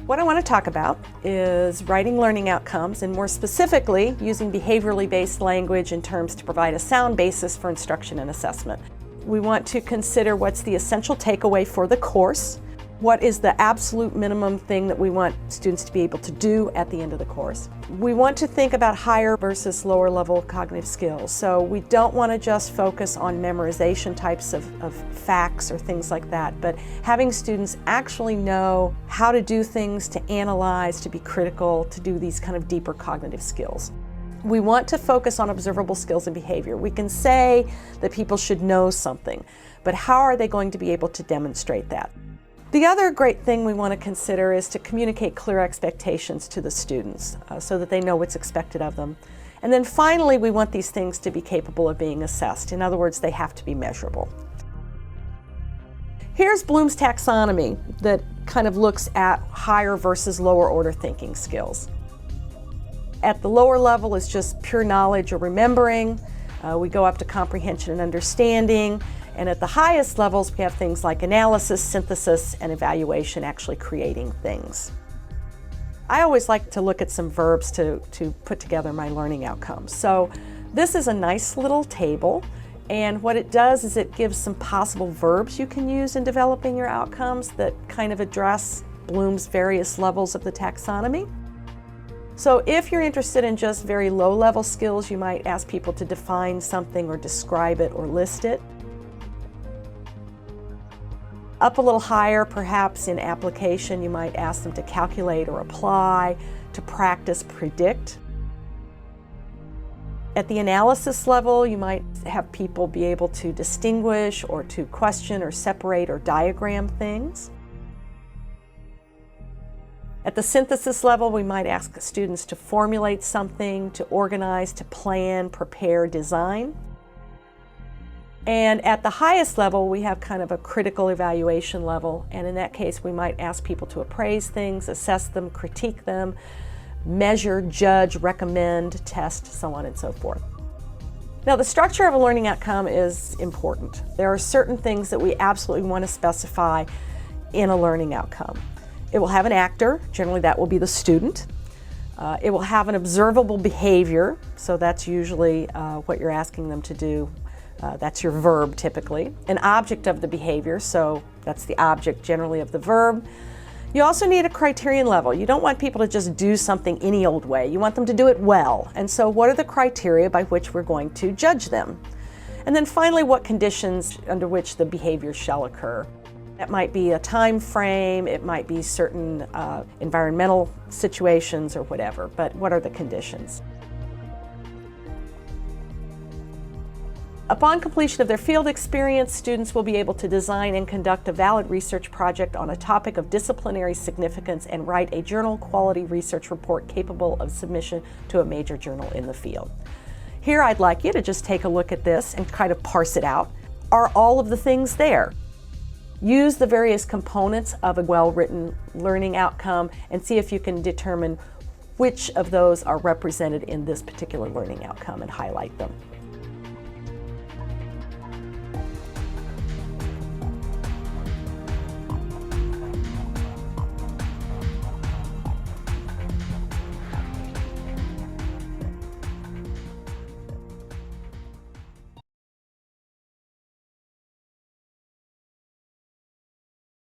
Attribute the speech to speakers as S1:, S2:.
S1: What I want to talk about is writing learning outcomes, and more specifically, using behaviorally based language in terms to provide a sound basis for instruction and assessment. We want to consider what's the essential takeaway for the course, what is the absolute minimum thing that we want students to be able to do at the end of the course. We want to think about higher versus lower level cognitive skills. So we don't want to just focus on memorization types of facts or things like that, but having students actually know how to do things, to analyze, to be critical, to do these kind of deeper cognitive skills. We want to focus on observable skills and behavior. We can say that people should know something, but how are they going to be able to demonstrate that? The other great thing we want to consider is to communicate clear expectations to the students so that they know what's expected of them. And then finally, we want these things to be capable of being assessed. In other words, they have to be measurable. Here's Bloom's taxonomy that kind of looks at higher versus lower order thinking skills. At the lower level is just pure knowledge or remembering. We go up to comprehension and understanding. And at the highest levels, we have things like analysis, synthesis, and evaluation, actually creating things. I always like to look at some verbs to put together my learning outcomes. So this is a nice little table, and what it does is it gives some possible verbs you can use in developing your outcomes that kind of address Bloom's various levels of the taxonomy. So if you're interested in just very low-level skills, you might ask people to define something or describe it or list it. Up a little higher, perhaps in application, you might ask them to calculate or apply, to practice, predict. At the analysis level, you might have people be able to distinguish or to question or separate or diagram things. At the synthesis level, we might ask students to formulate something, to organize, to plan, prepare, design. And at the highest level, we have kind of a critical evaluation level, and in that case, we might ask people to appraise things, assess them, critique them, measure, judge, recommend, test, so on and so forth. Now, the structure of a learning outcome is important. There are certain things that we absolutely want to specify in a learning outcome. It will have an actor, generally that will be the student. It will have an observable behavior, so that's usually what you're asking them to do. That's your verb typically. An object of the behavior, so that's the object generally of the verb. You also need a criterion level. You don't want people to just do something any old way. You want them to do it well. And so what are the criteria by which we're going to judge them? And then finally, what conditions under which the behavior shall occur. That might be a time frame, it might be certain environmental situations or whatever, but what are the conditions? Upon completion of their field experience, students will be able to design and conduct a valid research project on a topic of disciplinary significance and write a journal quality research report capable of submission to a major journal in the field. Here I'd like you to just take a look at this and kind of parse it out. Are all of the things there? Use the various components of a well-written learning outcome and see if you can determine which of those are represented in this particular learning outcome and highlight them.